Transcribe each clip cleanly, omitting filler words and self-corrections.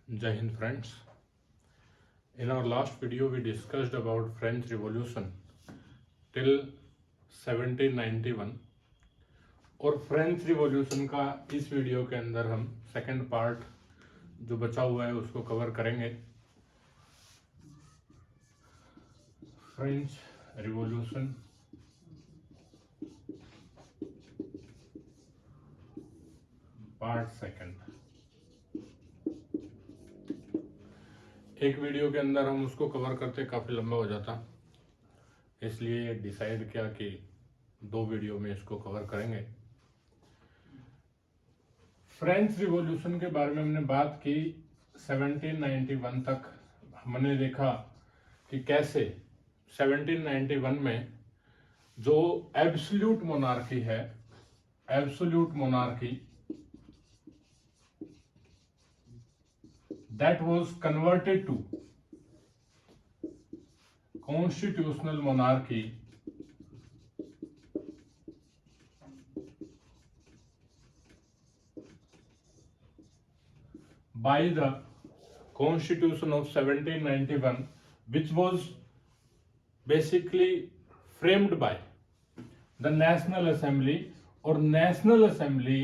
Jai Hind friends. In our last video we discussed about French Revolution till 1791 और French revolution का इस video के अंदर हम सेकंड पार्ट जो बचा हुआ है उसको कवर करेंगे। French revolution part second. एक वीडियो के अंदर हम उसको कवर करते काफ़ी लंबा हो जाता, इसलिए डिसाइड किया कि 2 वीडियो में इसको कवर करेंगे। फ्रेंच रिवॉल्यूशन के बारे में हमने बात की 1791 तक। हमने देखा कि कैसे 1791 में जो एब्सोल्यूट मोनार्की है, absolute monarchy that was converted to constitutional monarchy by the Constitution of 1791, which was basically framed by the National Assembly। और नेशनल असेंबली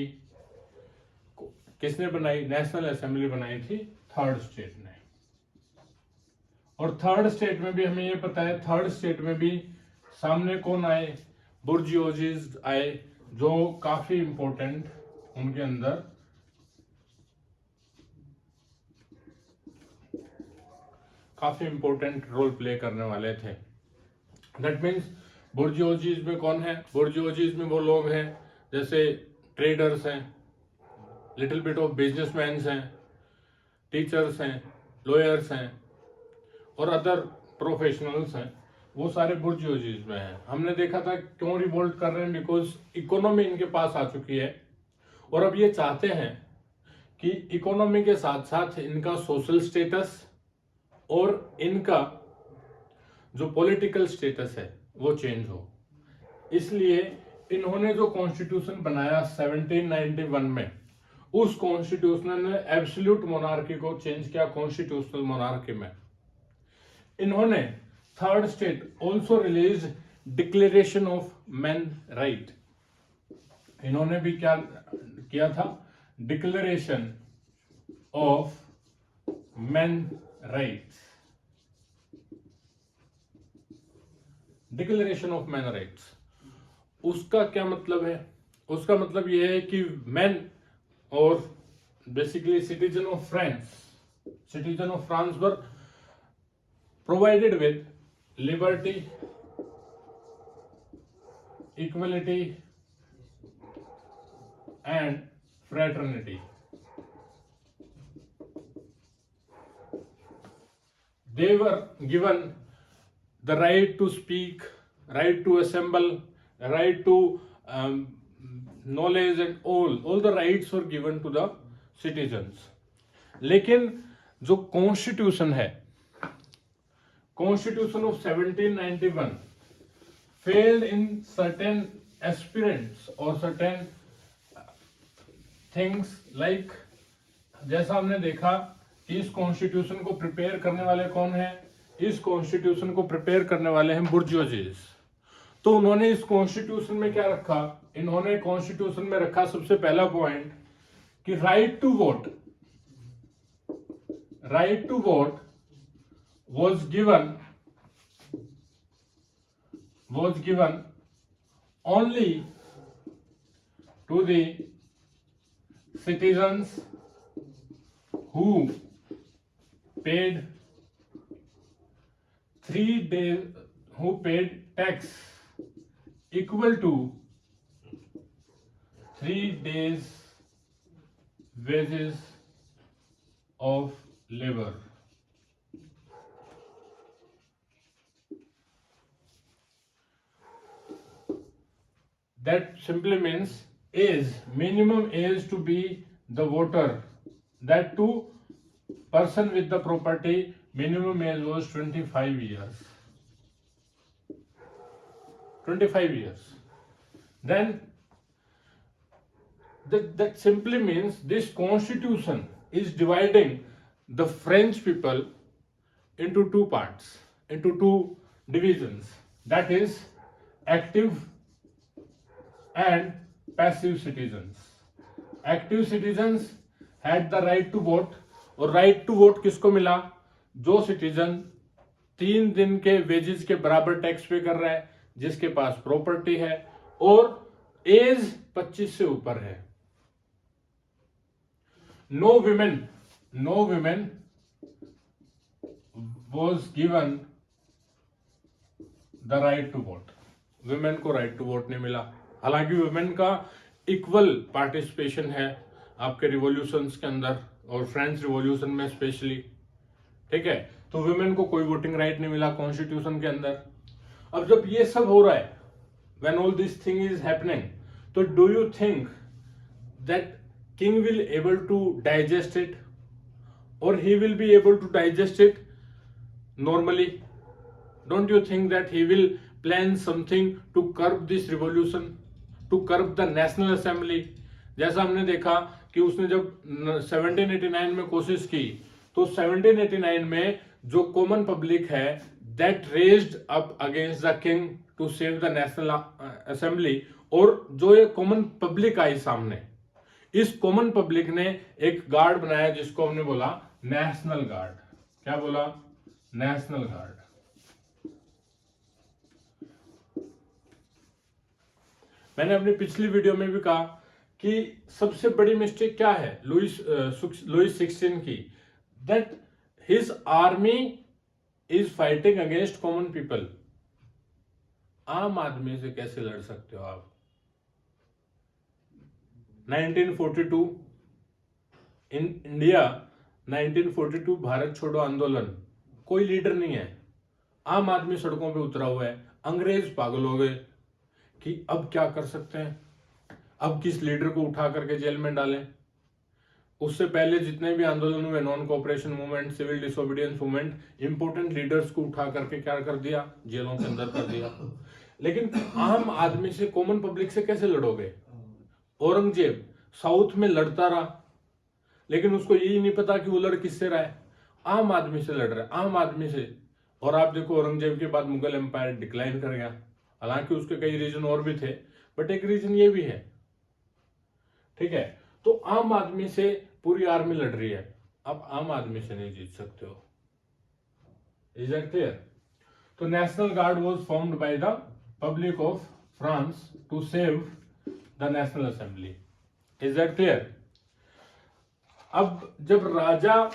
किसने बनाई? नेशनल असेंबली बनाई थी थर्ड स्टेट ने। और थर्ड स्टेट में भी हमें ये पता है, थर्ड स्टेट में भी सामने कौन आए? बुर्जियोजीज आए, जो काफी इंपॉर्टेंट उनके अंदर काफी इंपॉर्टेंट रोल प्ले करने वाले थे। दैट मीन्स बुर्जियोजीज में कौन है? बुर्जियोजीज में वो लोग हैं जैसे ट्रेडर्स हैं, लिटिल बिट ऑफ बिजनेसमैन हैं, टीचर्स हैं, लॉयर्स हैं और अदर प्रोफेशनल्स हैं। वो सारे बुर्जियोजीज में हैं। हमने देखा था क्यों रिवोल्ट कर रहे हैं, बिकॉज इकोनॉमी इनके पास आ चुकी है और अब ये चाहते हैं कि इकोनॉमी के साथ साथ इनका सोशल स्टेटस और इनका जो पॉलिटिकल स्टेटस है वो चेंज हो। इसलिए इन्होंने जो कॉन्स्टिट्यूशन बनाया 1791 में, उस कॉन्स्टिट्यूशन ने एब्सोल्यूट मोनार्की को चेंज किया कॉन्स्टिट्यूशनल मोनार्की में। इन्होंने third state also release declaration of man right. इन्होंने भी क्या किया था? Declaration of man rights. Declaration of man rights उसका क्या मतलब है? उसका मतलब यह है कि मैन और basically citizen of France were provided with liberty, equality and fraternity. They were given the right to speak, right to assemble, right to knowledge, and all the rights were given to the citizens। लेकिन जो constitution है, constitution of 1791 failed in certain aspirants or certain things, like जैसा हमने देखा कि इस constitution को prepare करने वाले कौन है? इस कॉन्स्टिट्यूशन को प्रिपेयर करने वाले हैं बुर्जियोजीज। तो उन्होंने इस कॉन्स्टिट्यूशन में क्या रखा? इन्होंने कॉन्स्टिट्यूशन में रखा सबसे पहला पॉइंट कि right to vote was given only to the citizens who paid 3 days, who paid tax equal to 3 days wages of labor। That simply means age, minimum age to be the voter, that too person with the property, minimum age was 25 years। 25 years। Then that simply means this constitution is dividing the French people into two parts, into two divisions, that is active and passive citizens. Active citizens had the right to vote, और right to vote किसको मिला? जो citizen 3 दिन के wages के बराबर tax पे कर रहा है, जिसके पास प्रॉपर्टी है और एज 25 से ऊपर है. No women was given the right to vote. Women को राइट टू वोट नहीं मिला. हालांकि विमेन का इक्वल पार्टिसिपेशन है आपके रिवॉल्यूशंस के अंदर और फ्रेंच रिवॉल्यूशन में स्पेशली. ठीक है, तो विमेन को कोई वोटिंग राइट नहीं मिला कॉन्स्टिट्यूशन के अंदर. अब जब ये सब हो रहा है, when all this thing is happening, तो do you think that king will able to digest it, और he will be able to digest it normally? Don't you think that he will plan something to curb this revolution, to curb the National Assembly? जैसा हमने देखा कि उसने जब 1789 में कोशिश की, तो 1789 में जो कॉमन पब्लिक है that raised up against the king to save the National Assembly, और जो ये कॉमन पब्लिक आई सामने, इस कॉमन पब्लिक ने एक गार्ड बनाया जिसको हमने बोला नेशनल गार्ड. क्या बोला? National guard. मैंने अपनी पिछली वीडियो में भी कहा कि सबसे बड़ी मिस्टेक क्या है लुइस 16 की, that his army is fighting against common people. आम आदमी से कैसे लड़ सकते हो आप? 1942 इन इंडिया, 1942 भारत छोड़ो आंदोलन, कोई लीडर नहीं है, आम आदमी सड़कों पे उतरा हुआ है. अंग्रेज पागल हो गए कि अब क्या कर सकते हैं, अब किस लीडर को उठा करके जेल में डालें. उससे पहले जितने भी आंदोलन हुए, non cooperation movement, civil disobedience movement, important leaders को उठा करके क्या कर दिया? जेलों के अंदर कर दिया. लेकिन आम आदमी से, कॉमन पब्लिक से कैसे लड़ोगे? औरंगजेब साउथ में लड़ता रहा, लेकिन उसको यही नहीं पता कि वो लड़ किससे रहा है, आम आदमी से लड़ रहा है, आम आदमी से. और आप देखो औरंगजेब के बाद मुगल एम्पायर डिक्लाइन कर गया. हालांकि उसके कई रीजन और भी थे, बट एक रीजन ये भी है. ठीक है, तो आम आदमी से पूरी आर्मी लड़ रही है, आप आम आदमी से नहीं जीत सकते हो. Is that clear? तो national guard was formed by the public of France to save the national assembly. Is that clear? अब जब राजा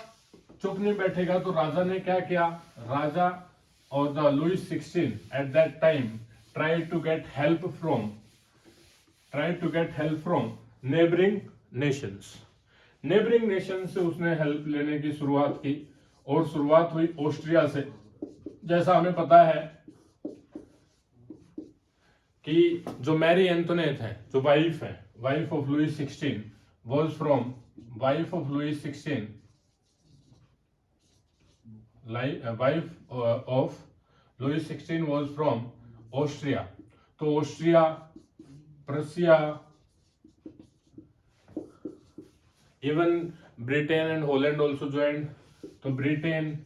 चुप नहीं बैठेगा तो राजा ने क्या किया? राजा और the Louis 16 at that time tried to get help from neighboring nations. Neighboring nations से उसने हेल्प लेने की शुरुआत की, और शुरुआत हुई ऑस्ट्रिया से. जैसा हमें पता है कि जो मैरी एंटोनेट है, जो wife of Louis 16 was from wife of Louis 16 was from Austria. तो Austria, Prussia, even Britain and Holland also joined. तो Britain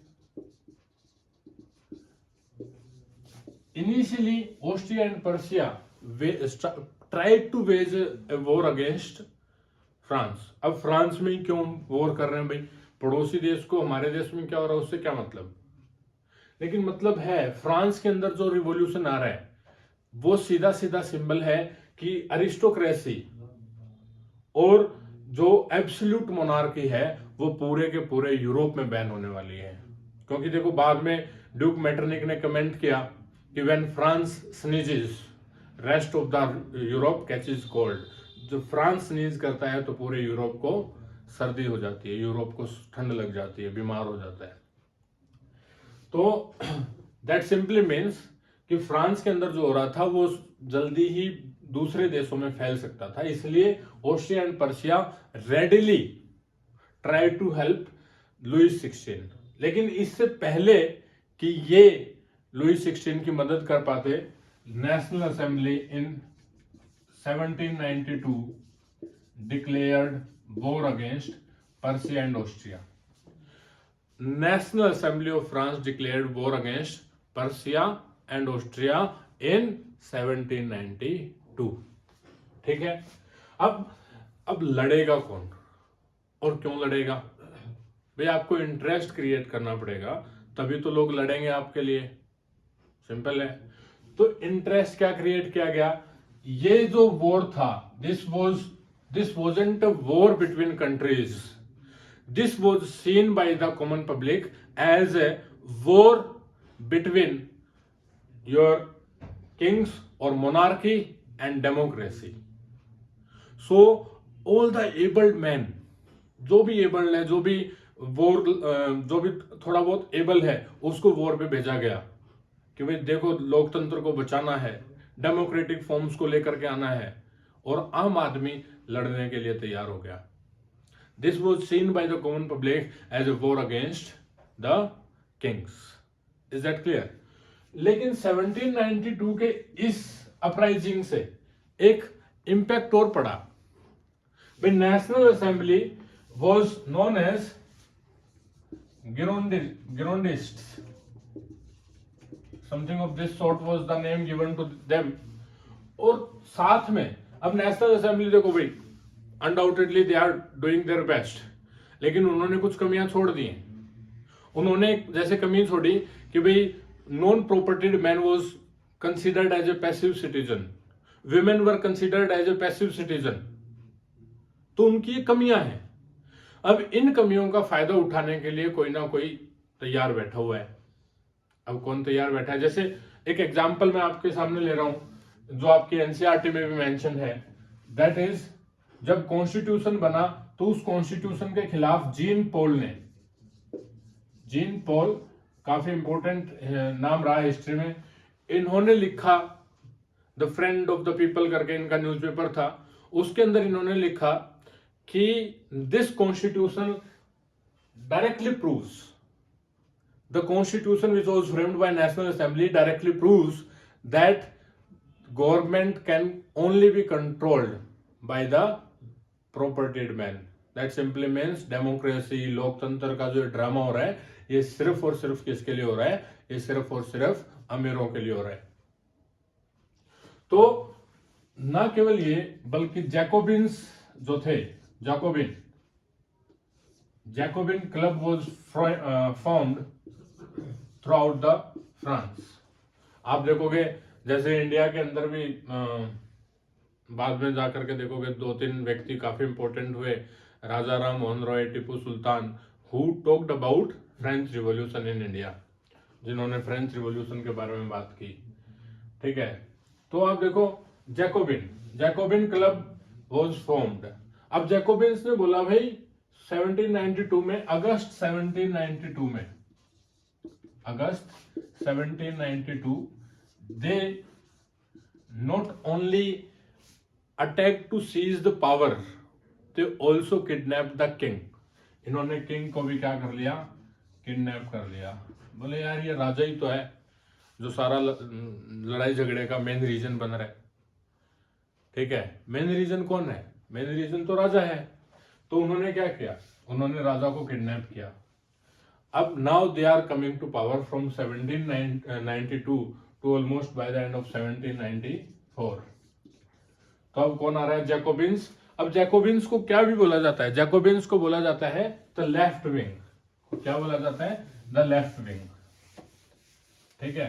initially, Austria and Persia tried to wage a war against France. अब France में क्यों war कर रहे हैं भाई? पड़ोसी देश को हमारे देश में क्या हो रहा है उससे क्या मतलब? लेकिन मतलब है, फ्रांस के अंदर जो रिवॉल्यूशन आ रहा है वो सीधा सीधा सिंबल है कि अरिस्टोक्रेसी और जो एब्सोल्यूट मोनार्की है वो पूरे के पूरे यूरोप में बैन होने वाली है. क्योंकि देखो, बाद में ड्यूक मेटरनिक ने कमेंट किया कि when France sneezes rest of the Europe catches cold. जो फ्रांस स्नीज करता है तो पूरे यूरोप को सर्दी हो जाती है, यूरोप को ठंड लग जाती है, बीमार हो जाता है. तो दैट सिंपली मीन्स कि फ्रांस के अंदर जो हो रहा था वो जल्दी ही दूसरे देशों में फैल सकता था. इसलिए Austria and Persia readily try to help Louis 16. लेकिन इससे पहले कि ये लुइस 16 की मदद कर पाते, national assembly in 1792 declared war against Persia and Austria. National assembly of France declared war against Persia and Austria in 1792। ठीक है, अब लड़ेगा कौन और क्यों लड़ेगा? भाई आपको इंटरेस्ट क्रिएट करना पड़ेगा, तभी तो लोग लड़ेंगे आपके लिए, सिंपल है। तो इंटरेस्ट क्या क्रिएट किया गया? ये जो वॉर था, this wasn't a war between countries, this was seen by the common public as a war between your kings और monarchy and democracy. So all the abled man, जो भी एबल्ड है, जो भी थोड़ा बहुत एबल है, उसको वॉर पे भेजा गया कि भाई देखो लोकतंत्र को बचाना है, डेमोक्रेटिक फॉर्म्स को लेकर के आना है, और आम आदमी लड़ने के लिए तैयार हो गया। This was seen by the common public as a war against the kings. Is that clear? लेकिन 1792 के इस अपराइजिंग से एक इंपैक्ट और पड़ा। The National Assembly was known as Girondists. Something of this sort was the name given to them. और साथ में अब नेशनल असेंबली देखो भाई, undoubtedly they are doing their best, लेकिन उन्होंने कुछ कमियां छोड़ दी हैं। उन्होंने जैसे कमी छोड़ी कि भाई non propertied man was considered as a passive citizen, women were considered as a passive citizen. तो उनकी ये कमियां हैं। अब इन कमियों का फायदा उठाने के लिए कोई ना कोई तैयार बैठा हुआ है। अब कौन तैयार बैठा है? जैसे एक एग्जांपल मैं आपके सामने ले रहा हूं, जो आपकी एनसीईआरटी में भी मेंशन है, दैट इज जब कॉन्स्टिट्यूशन बना तो उस कॉन्स्टिट्यूशन के खिलाफ जीन पॉल काफी इंपॉर्टेंट नाम रहा हिस्ट्री में, इन्होंने लिखा, the friend of the people करके इनका न्यूज़पेपर था, उसके अंदर इन्होंने लिखा कि this constitution directly proves, the constitution which was framed bye national assembly directly proves that government can only be controlled by the propertied man. That simply means democracy, लोकतंत्र का जो ड्रामा हो रहा है, ये सिर्फ और सिर्फ किसके लिए हो रहा है? ये सिर्फ और सिर्फ अमीरों के लिए हो रहा है। तो ना केवल ये, बल्कि जैकोबिन्स जो थे, Jacobin club was found through out the France. आप देखोगे जैसे इंडिया के अंदर भी बाद में जाकर के देखोगे 2-3 व्यक्ति काफी इंपॉर्टेंट हुए, Raja Ram Mohan Roy, Tipu Sultan, who talked about French revolution in India, जिन्होंने फ्रेंच रिवॉल्यूशन के बारे में बात की। ठीक है, तो आप देखो जैकोबिन क्लब वाज फॉर्म्ड। अब जैकोबिन्स ने बोला भाई 1792 में, अगस्त 1792 दे not only attacked to seize the power, they also kidnapped the king। इन्होंने किंग को भी क्या कर लिया? किडनैप कर लिया। बोले यार ये राजा ही तो है जो सारा लड़ाई झगड़े का मेन रीजन बन रहा है। ठीक है, मेन रीजन कौन है? मेन रीजन तो राजा है। तो उन्होंने क्या किया? उन्होंने राजा को किडनैप किया। अब now they are coming to power from 1792 to almost by the end of 1794। तो अब कौन आ रहा है? जैकोबिन्स। अब जैकोबिन्स को क्या भी बोला जाता है? जैकोबिन्स को बोला जाता है द लेफ्ट विंग। क्या बोला जाता है? The left wing. ठीक है,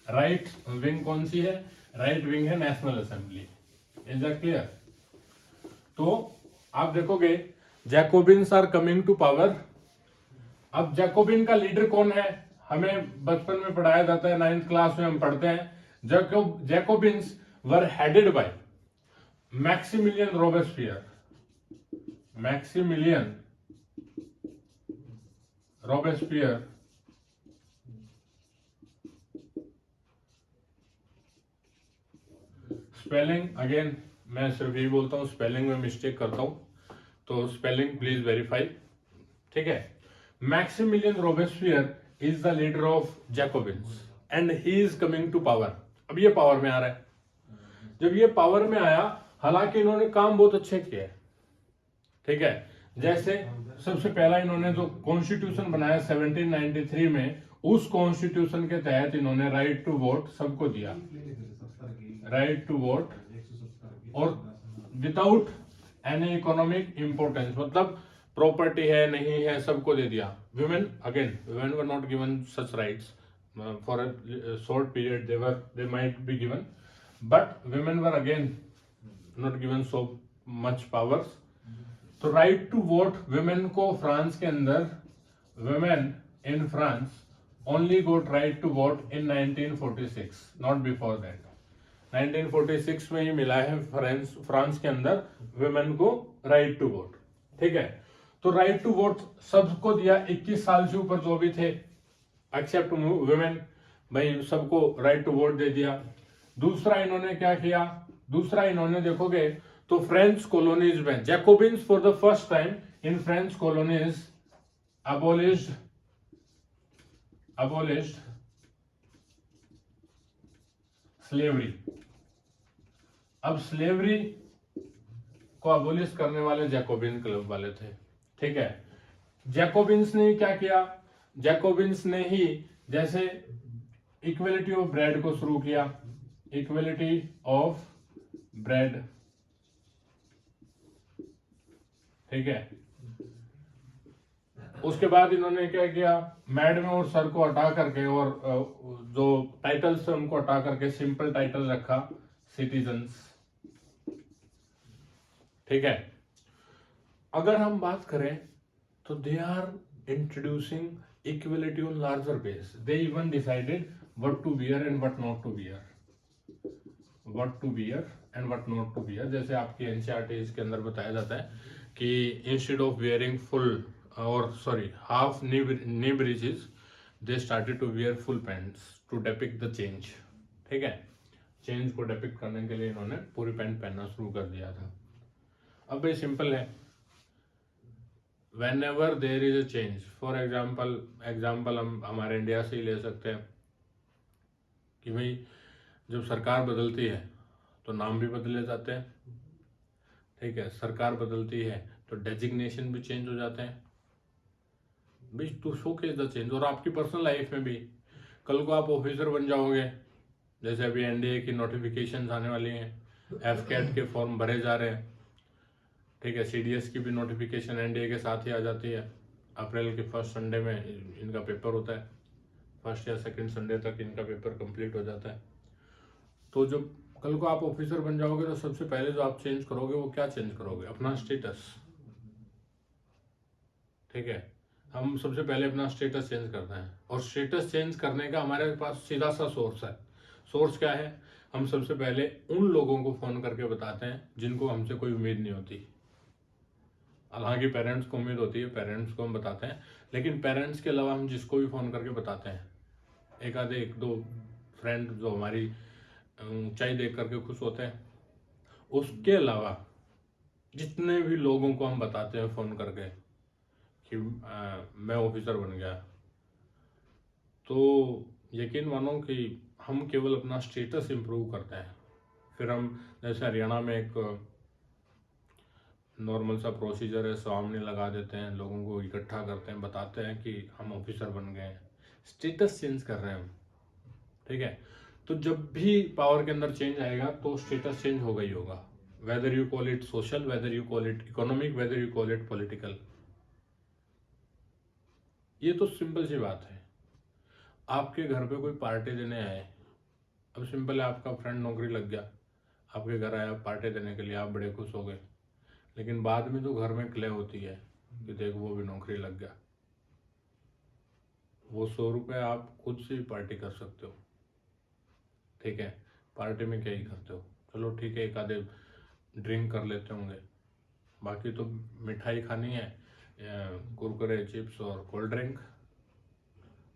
राइट विंग कौन सी है? राइट विंग है national assembly. Is that clear? तो आप देखोगे Jacobins are coming to power. अब जैकोबिन का लीडर कौन है? हमें बचपन में पढ़ाया जाता है, 9th क्लास में हम पढ़ते हैं। Jacobins were headed by Maximilien Robespierre. Spelling again मैं सिर्फ यही बोलता हूं, स्पेलिंग में मिस्टेक करता हूं, तो स्पेलिंग प्लीज वेरीफाई। ठीक है, Maximilien Robespierre is the leader of Jacobins and he is coming to power. अब ये पावर में आ रहा है। जब ये पावर में आया, हालांकि इन्होंने काम बहुत अच्छे किए, ठीक है, जैसे सबसे पहला इन्होंने जो कॉन्स्टिट्यूशन बनाया 1793 में, उस कॉन्स्टिट्यूशन के तहत इन्होंने राइट टू वोट सबको दिया, राइट टू वोट, और विदाउट एनी इकोनॉमिक इंपोर्टेंस, मतलब प्रॉपर्टी है नहीं है सबको दे दिया। Women again, women were not given such rights for a short period, they might be given, but women were again not given so much powers. तो right to vote women को France के अंदर, women in France only got right to vote in 1946, not before that. 1946 में ही मिला है France के अंदर women को राइट टू वोट, ठीक है। तो राइट टू वोट सबको दिया, 21 साल से ऊपर जो भी थे, एक्सेप्ट विमेन, भाई सबको राइट टू वोट दे दिया। दूसरा इन्होंने क्या किया, दूसरा इन्होंने देखोगे तो फ्रेंच कॉलोनीज में Jacobins for the first time in French colonies abolished slavery. अब स्लेवरी को अबोलिश करने वाले जैकोबिन क्लब वाले थे, ठीक है। जैकोबिन्स ने क्या किया, जैकोबिन्स ने ही जैसे इक्वलिटी ऑफ ब्रेड को शुरू किया, इक्वलिटी ऑफ ब्रेड, ठीक है। उसके बाद इन्होंने क्या किया, मैडम और सर को हटा करके और जो टाइटल्स थे उनको हटा करके सिंपल टाइटल रखा, सिटीजन्स, ठीक है। अगर हम बात करें तो they are introducing equality on larger base, they even decided what to wear and what not to wear, what to wear and what not to wear. जैसे आपकी एनसीईआरटी के अंदर बताया जाता है कि इंस्टेड ऑफ वियरिंग फुल और sorry half knee breeches, they started to wear full pants to depict the change, ठीक है। चेंज को डेपिक्ट करने के लिए इन्होंने पूरी पैंट पहनना शुरू कर दिया था। अब भाई सिंपल है, when ever there is a change, for example हम हमारे इंडिया से ही ले सकते हैं कि भाई जब सरकार बदलती है तो नाम भी बदले जाते हैं, ठीक है। सरकार बदलती है तो डेजिग्नेशन भी चेंज हो जाते हैं, भाई to showcase the change. और आपकी पर्सनल लाइफ में भी कल को आप ऑफिसर बन जाओगे, जैसे अभी एनडीए की नोटिफिकेशन आने वाली हैं, एफकेट के फॉर्म भरे जा रहे हैं, ठीक है। सीडीएस की भी नोटिफिकेशन एनडीए के साथ ही आ जाती है, अप्रैल के फर्स्ट संडे में इनका पेपर होता है, फर्स्ट या सेकंड संडे तक इनका पेपर कंप्लीट हो जाता है। तो जब कल को आप ऑफिसर बन जाओगे तो सबसे पहले जो आप चेंज करोगे वो क्या चेंज करोगे, अपना स्टेटस, ठीक है। हम सबसे पहले अपना स्टेटस चेंज करते हैं, और स्टेटस चेंज करने का हमारे पास सीधा सा सोर्स है। सोर्स क्या है, हम सबसे पहले उन लोगों को फोन करके बताते हैं जिनको हमसे कोई उम्मीद नहीं होती। हालांकि पेरेंट्स को उम्मीद होती है, पेरेंट्स को हम बताते हैं, लेकिन पेरेंट्स के अलावा हम जिसको भी फोन करके बताते हैं, एक दो फ्रेंड जो हमारी ऊंचाई देख करके खुश होते हैं, उसके अलावा जितने भी लोगों को हम बताते हैं फोन करके कि मैं ऑफिसर बन गया, तो यकीन मानो कि हम केवल अपना स्टेटस इम्प्रूव करते हैं। फिर हम जैसे हरियाणा में एक नॉर्मल सा प्रोसीजर है, सामने लगा देते हैं, लोगों को इकट्ठा करते हैं, बताते हैं कि हम ऑफिसर बन गए हैं, स्टेटस चेंज कर रहे हैं हम, ठीक है। तो जब भी पावर के अंदर चेंज आएगा तो स्टेटस चेंज होगा ही होगा, whether you call it social, whether you call it economic, whether you call it political. ये तो सिंपल सी बात है। आपके घर पे कोई पार्टी देने आए, अब सिंपल है, आपका फ्रेंड नौकरी लग गया, आपके घर आया पार्टी देने के लिए, आप बड़े खुश हो गए, लेकिन बाद में जो घर में क्ले होती है कि देख वो भी नौकरी लग गया, वो 100 रुपये आप खुद से भी पार्टी कर सकते हो, ठीक है। पार्टी में क्या ही करते हो, चलो ठीक है, एक आधे ड्रिंक कर लेते होंगे, बाकी तो मिठाई खानी है, कुरकुरे चिप्स और कोल्ड ड्रिंक,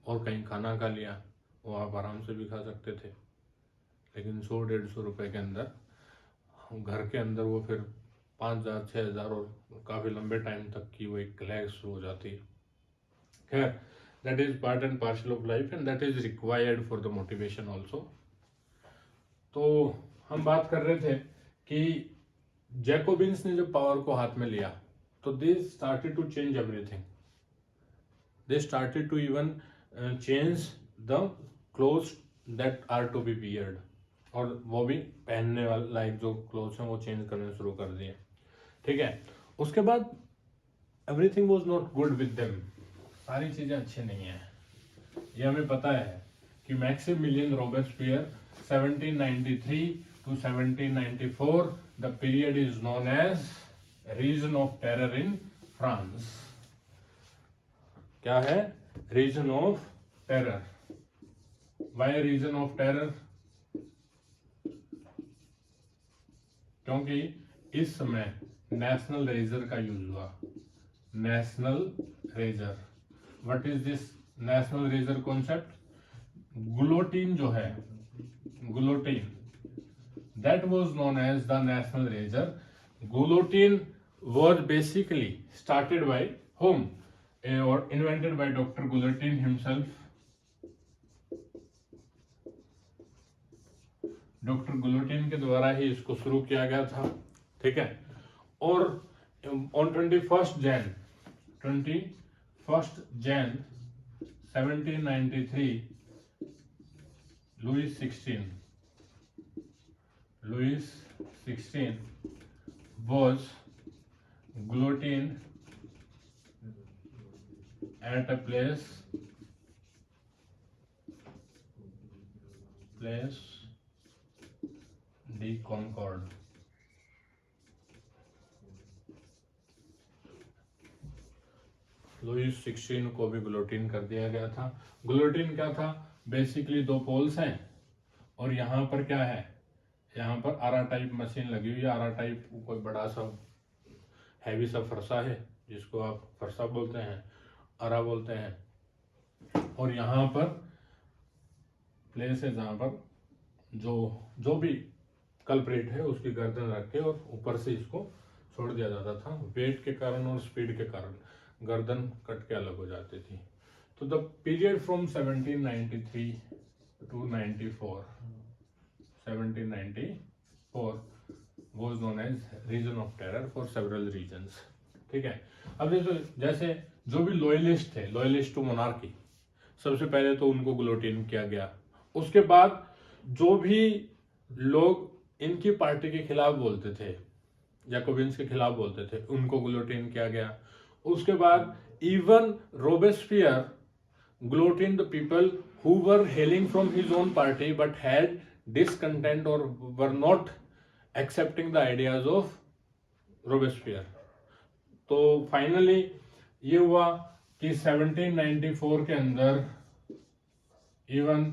और कहीं खाना खा लिया, वो आप आराम से भी खा सकते थे। लेकिन 100-150 रुपये के अंदर घर के अंदर वो फिर 5,000-6,000 और काफ़ी लंबे टाइम तक की वो एक क्लैश शुरू हो जाती है। खैर, that is part and parcel of life and that is required for the motivation also. तो हम बात कर रहे थे कि जैकोबिन्स ने जब पावर को हाथ में लिया तो they started to change everything, they started to even change the clothes that are to be weared, और वो भी पहनने वाले लाइक जो क्लोथ्स हैं वो चेंज करने शुरू कर दिए, ठीक है। उसके बाद everything was not good with them, सारी चीजें अच्छी नहीं है। ये हमें पता है कि Maximilien Robespierre 1793 to 1794 the period is known as reign of terror in France. क्या है? Reign of terror. Why reign of terror? क्योंकि इस समय नेशनल रेजर का यूज हुआ। National razor, what is this national razor concept? Guillotine जो है, guillotine, that was known as the national razor. Guillotine was basically started by whom? Or invented by Dr. Guillotine himself. Doctor Guillotine के द्वारा ही इसको शुरू किया गया था, ठीक है। और on 21 Jan 1793 Louis 16 was guillotined at a place de Concorde. Louis 16 को भी गुलोटीन कर दिया गया था। गुलोटीन क्या था? बेसिकली दो पोल्स हैं और यहाँ पर क्या है, यहाँ पर आरा टाइप मशीन लगी हुई है। आरा टाइप कोई बड़ा सा हैवी सा फरसा है जिसको आप फरसा बोलते हैं, आरा बोलते हैं। और यहाँ पर प्लेस है जहाँ पर जो भी कल्प्रेट है उसकी गर्दन रख के और ऊपर से इसको छोड़ दिया जाता था। वेट के कारण और स्पीड के कारण गर्दन कट के अलग हो जाती थी। तो the period from 1793 to 1794 was known as region of terror for several reasons, ठीक है। अब जैसे जो भी लॉयलिस्ट थे, लॉयलिस्ट टू मोनार्की, सबसे पहले तो उनको गुलोटीन किया गया। उसके बाद जो भी लोग इनकी पार्टी के खिलाफ बोलते थे, जैकोबिन्स के खिलाफ बोलते थे, उनको गुलोटीन किया गया। उसके बाद even Robespierre guillotined the people who were hailing from his own party but had discontent or were not accepting the ideas of Robespierre. तो फाइनली ये हुआ कि 1794 के अंदर even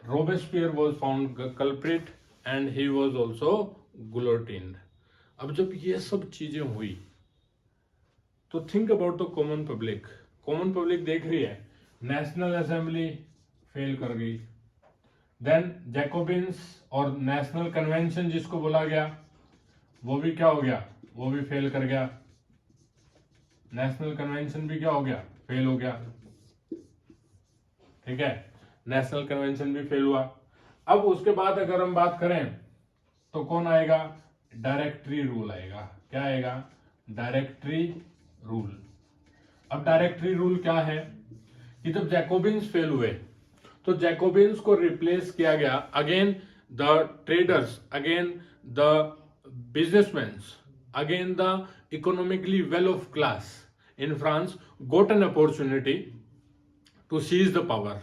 Robespierre was found culprit and he was also guillotined. अब जब ये सब चीजें हुई तो think about the common public. Common public देख रही है नेशनल असेंबली फेल कर गई, देन जैकोबिन्स और नेशनल कन्वेंशन जिसको बोला गया वो भी क्या हो गया, वो भी फेल कर गया। नेशनल कन्वेंशन भी क्या हो गया, फेल हो गया, ठीक है। नेशनल कन्वेंशन भी फेल हुआ। अब उसके बाद अगर हम बात करें तो कौन आएगा, डायरेक्टरी रूल आएगा। क्या आएगा, डायरेक्टरी रूल। अब डायरेक्टरी रूल क्या है कि जब जैकोबिन्स फेल हुए तो जैकोबिन्स को रिप्लेस किया गया again the traders, again the businessman, again the economically well off class in France got an opportunity to seize the power.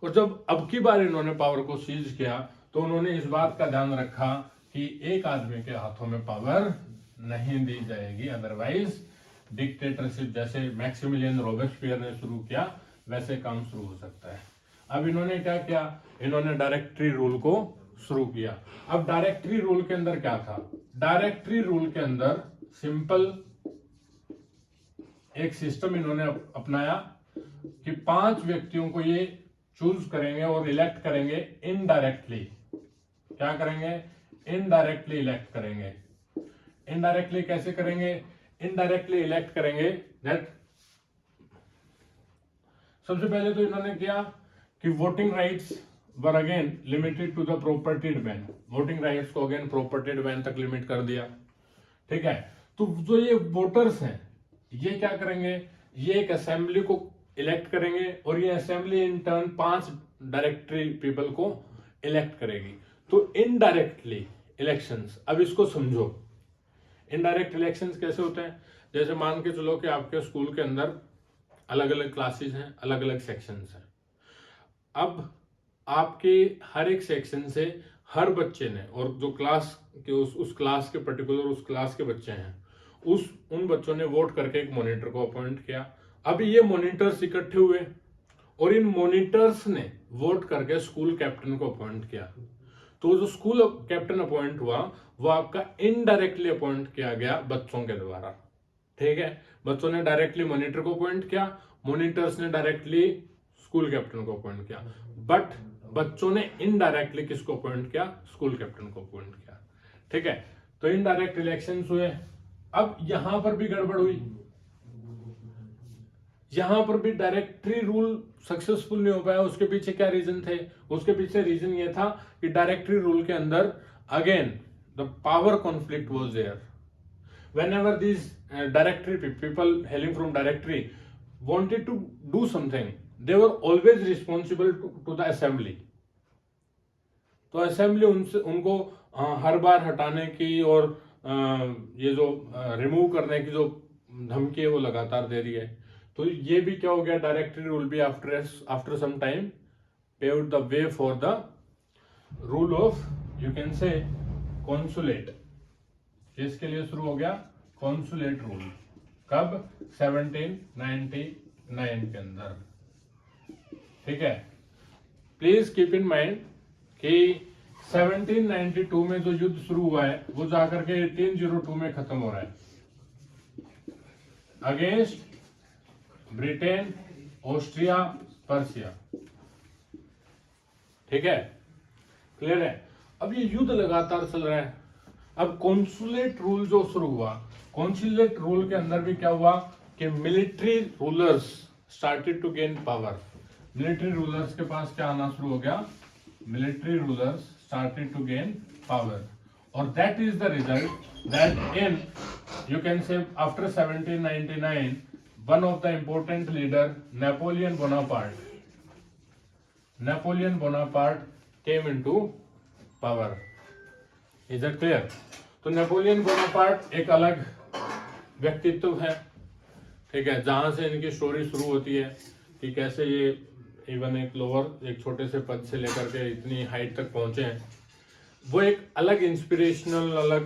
और जब अब की बार इन्होंने पावर को सीज किया तो उन्होंने इस बात का ध्यान रखा कि एक आदमी के हाथों में पावर नहीं दी जाएगी, अदरवाइज डिक्टेटरशिप जैसे मैक्सिमिलियन रोबेस्पियर ने शुरू किया वैसे काम शुरू हो सकता है। अब इन्होंने क्या किया, इन्होंने डायरेक्टरी रूल को शुरू किया। अब डायरेक्टरी रूल के अंदर क्या था, डायरेक्टरी रूल के अंदर सिंपल एक सिस्टम इन्होंने अपनाया कि 5 व्यक्तियों को ये चूज करेंगे और इलेक्ट करेंगे इनडायरेक्टली। क्या करेंगे, इनडायरेक्टली इलेक्ट करेंगे। इनडायरेक्टली कैसे करेंगे, इनडायरेक्टली इलेक्ट करेंगे दैट सबसे पहले तो इन्होंने किया कि voting rights were again limited to the propertied man. Voting rights को अगेन प्रॉपर्टीड मैन तक लिमिट कर दिया, ठीक है। तो जो ये वोटर्स हैं ये क्या करेंगे, ये एक असेंबली को इलेक्ट करेंगे और ये assembly in turn 5 directory people को इलेक्ट करेगी। तो इनडायरेक्टली इलेक्शंस, अब इसको समझो। इनडायरेक्ट इलेक्शंस कैसे होते हैं, जैसे मान के चलो कि आपके स्कूल के अंदर अलग अलग क्लासेस हैं, अलग अलग सेक्शंस हैं। अब आपके हर एक सेक्शन से हर बच्चे ने, और जो क्लास के उस क्लास के पर्टिकुलर उस क्लास के बच्चे हैं, उन बच्चों ने वोट करके एक मॉनिटर को अपॉइंट किया। अब ये मॉनिटर्स इकट्ठे हुए और इन मॉनिटर्स ने वोट करके स्कूल कैप्टन को अपॉइंट किया। तो जो स्कूल कैप्टन अपॉइंट हुआ वो आपका इनडायरेक्टली अपॉइंट किया गया बच्चों के द्वारा। ठीक है, बच्चों ने डायरेक्टली मॉनिटर को अपॉइंट किया, मॉनिटर्स ने डायरेक्टली स्कूल कैप्टन को अपॉइंट किया, बट बच्चों ने इनडायरेक्टली किसको अपॉइंट किया, स्कूल कैप्टन को अपॉइंट किया। ठीक है, तो इनडायरेक्ट इलेक्शंस हुए। अब यहां पर भी गड़बड़ हुई, यहां पर भी डायरेक्टरी रूल सक्सेसफुल नहीं हो पाया। उसके पीछे क्या रीजन थे, उसके पीछे रीजन ये था कि डायरेक्टरी रूल के अंदर again the power conflict was there. whenever these directory people hailing from directory wanted to do something, they were always responsible to the assembly। तो असेंबली उनको हर बार हटाने की और ये जो रिमूव करने की जो धमकी है वो लगातार दे रही है। तो ये भी क्या हो गया, डायरेक्टरी रूल भी after some time paved the way for the rule of, you can say, consulate. किसके लिए शुरू हो गया, कॉन्सुलेट रूल। कब, 1799 के अंदर। ठीक है, प्लीज कीप इन माइंड कि 1792 में जो युद्ध शुरू हुआ है वो जाकर के 1802 में खत्म हो रहा है अगेंस्ट ब्रिटेन, ऑस्ट्रिया, पर्सिया। ठीक है, क्लियर है। अब ये युद्ध लगातार चल रहा है। अब कॉन्सुलेट रूल जो शुरू हुआ, कॉन्सुलेट रूल के अंदर भी क्या हुआ कि military rulers started to gain power. Military rulers के पास क्या आना शुरू हो गया, military rulers started to gain power, और that is the result that in, you can say, after 1799 one of the important leader Napoleon Bonaparte came into power. Is it clear. तो Napoleon Bonaparte एक अलग व्यक्तित्व है। ठीक है, जहां से इनकी स्टोरी शुरू होती है कि कैसे ये इवन एक छोटे से पद से लेकर के इतनी हाइट तक पहुंचे हैं। वो एक अलग इंस्पिरेशनल, अलग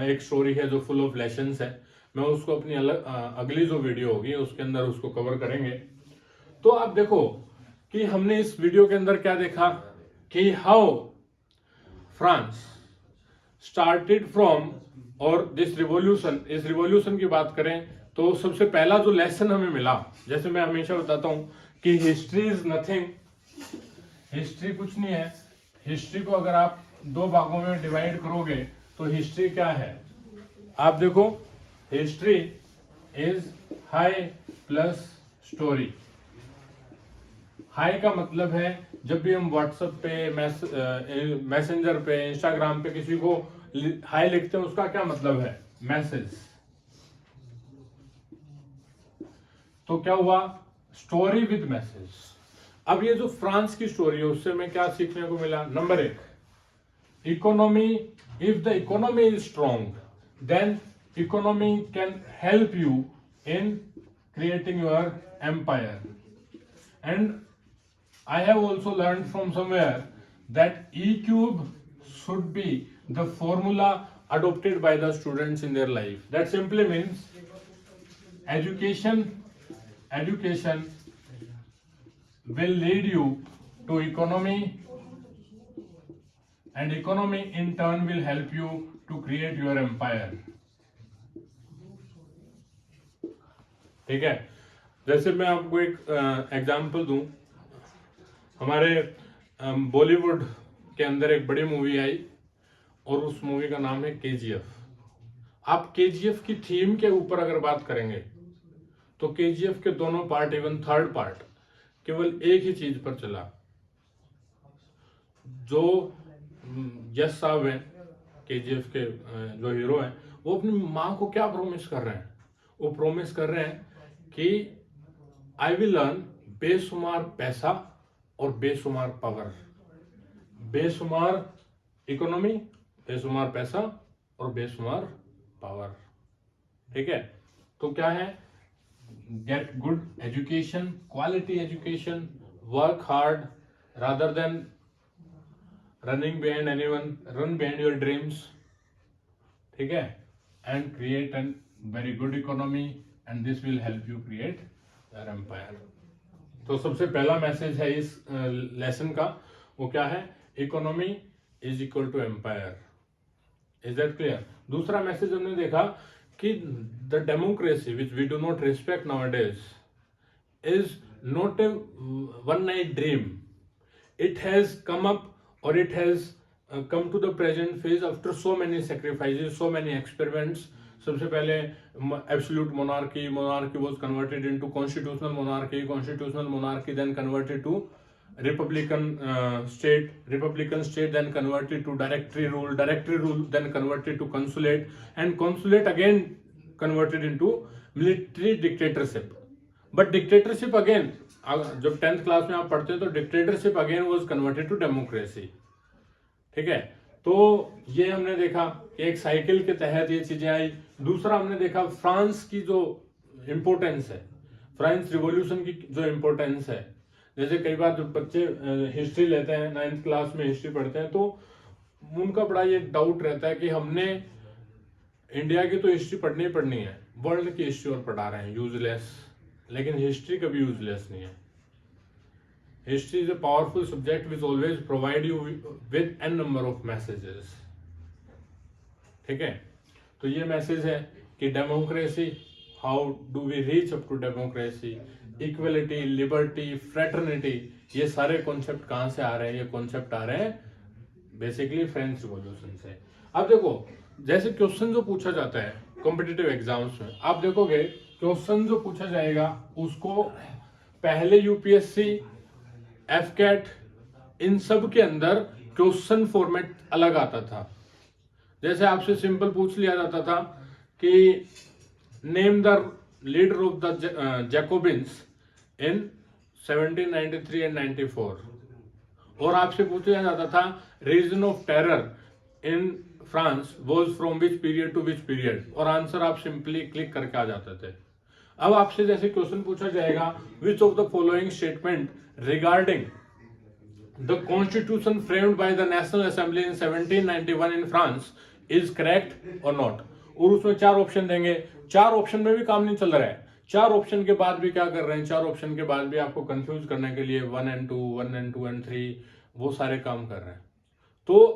एक स्टोरी है जो फुल ऑफ लेसन्स है। मैं उसको अपनी अगली जो वीडियो होगी उसके अंदर उसको कवर करेंगे। तो आप देखो कि हमने इस वीडियो के अंदर क्या देखा कि हाउ फ्रांस स्टार्टेड फ्रॉम, और दिस रिवॉल्यूशन, इस रिवॉल्यूशन की बात करें तो सबसे पहला जो लेसन हमें मिला, जैसे मैं हमेशा बताता हूं कि हिस्ट्री इज नथिंग, हिस्ट्री कुछ नहीं है। हिस्ट्री को अगर आप 2 भागों में डिवाइड करोगे तो हिस्ट्री क्या है, आप देखो, history is high plus story. High का मतलब है जब भी हम व्हाट्सएप पे, मैसेंजर पे, इंस्टाग्राम पे किसी को हाई लिखते हैं, उसका क्या मतलब है, मैसेज। तो क्या हुआ, स्टोरी विद मैसेज। अब ये जो फ्रांस की स्टोरी है उससे हमें क्या सीखने को मिला, number 1, economy, if the economy is strong then economy can help you in creating your empire. And I have also learned from somewhere that E cube should be the formula adopted by the students in their life. That simply means education will lead you to economy, and economy in turn will help you to create your empire. ठीक है, जैसे मैं आपको एक example दूं, हमारे बॉलीवुड के अंदर एक बड़ी मूवी आई और उस मूवी का नाम है केजीएफ। आप केजीएफ की थीम के ऊपर अगर बात करेंगे तो केजीएफ के दोनों पार्ट, इवन थर्ड पार्ट, केवल एक ही चीज पर चला। जो यश साहब हैं, केजीएफ के जो हीरो हैं, वो अपनी माँ को क्या प्रॉमिस कर रहे हैं, वो प्रोमिस कर रहे हैं कि आई विल अर्न बेशुमार पैसा और बेशुमार पावर, बेशुमार इकोनॉमी, बेशुमार पैसा और बेशुमार पावर। ठीक है, तो क्या है, get good education, quality education, work hard rather than running behind anyone, run behind your dreams. ठीक है, and create an very good economy and this will help you create your empire. तो सबसे पहला मैसेज है इस lesson का, वो क्या है, economy is equal to empire. Is that clear? दूसरा मैसेज हमने देखा कि the democracy which we do not respect nowadays is not a one night dream, it has come up or it has come to the present phase after so many sacrifices, so many experiments. सबसे पहले absolute monarchy was converted into constitutional monarchy then converted to republican state then converted to directory rule then converted to consulate, and consulate again converted into military dictatorship. But dictatorship again, जब 10th class में आप पढ़ते हैं तो dictatorship again was converted to democracy. ठीक है, तो ये हमने देखा कि एक साइकिल के तहत ये चीजें आई। दूसरा हमने देखा फ्रांस की जो इम्पोर्टेंस है, फ्रेंच रिवॉल्यूशन की जो इम्पोर्टेंस है। जैसे कई बार जब बच्चे हिस्ट्री लेते हैं, 9th क्लास में हिस्ट्री पढ़ते हैं, तो उनका बड़ा ये डाउट रहता है कि हमने इंडिया की तो हिस्ट्री पढ़नी पढ़नी है, वर्ल्ड की हिस्ट्री और पढ़ा रहे हैं, यूजलेस। लेकिन हिस्ट्री कभी यूजलेस नहीं है। History is a powerful subject which always provide you with an number of messages. ठीक है, तो ये मैसेज है कि democracy, how do we reach up to democracy, equality, liberty, fraternity, ये सारे कॉन्सेप्ट कहां से आ रहे हैं? ये कॉन्सेप्ट आ रहे हैं बेसिकली फ्रेंच रिवॉल्यूशन से। अब देखो, जैसे क्वेश्चन जो पूछा जाता है कॉम्पिटिटिव एग्जाम्स में, आप देखोगे क्वेश्चन जो पूछा जाएगा उसको पहले यूपीएससी, एफकेट, इन सब के अंदर क्वेश्चन फॉर्मेट अलग आता था। जैसे आपसे सिंपल पूछ लिया जाता था कि name the leader of the Jacobins in 1793 and 94, और आपसे पूछा जाता था reason of terror in France was from which period to which period, और आंसर आप सिंपली क्लिक करके आ जाते थे। अब आपसे जैसे क्वेश्चन पूछा जाएगा which of the following statement regarding the constitution framed by the national assembly in 1791 in France is correct और नॉट, और उसमें 4 ऑप्शन देंगे। 4 ऑप्शन में भी काम नहीं चल रहा है, 4 ऑप्शन के बाद भी क्या कर रहे हैं, 4 ऑप्शन के बाद भी आपको कंफ्यूज करने के लिए 1 and 2 and 3 वो सारे काम कर रहे हैं। तो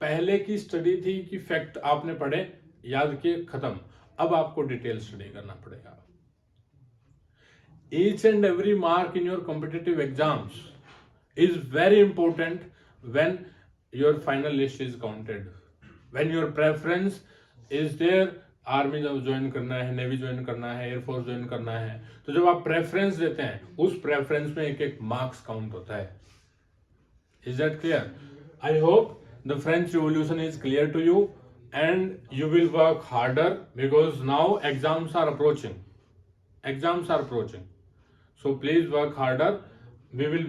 पहले की स्टडी थी कि फैक्ट आपने पढ़े, याद किए, खत्म। अब आपको डिटेल स्टडी करना पड़ेगा। Each and every mark in your competitive exams is very important when your final list is counted, when your preference is there, army जब ज्वाइन करना है, नेवी ज्वाइन करना है, एयरफोर्स ज्वाइन करना है, तो जब आप प्रेफरेंस देते हैं उस प्रेफरेंस में एक एक मार्क्स काउंट होता है। Is that clear? I hope the French revolution is clear to you and you will work harder because now exams are approaching, so please work harder. We will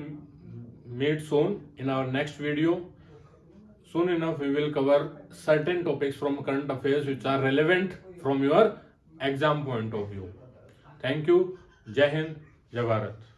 meet soon in our next video. Soon enough we will cover certain topics from current affairs which are relevant from your exam point of view. Thank you. Jai Hind, Jai Bharat.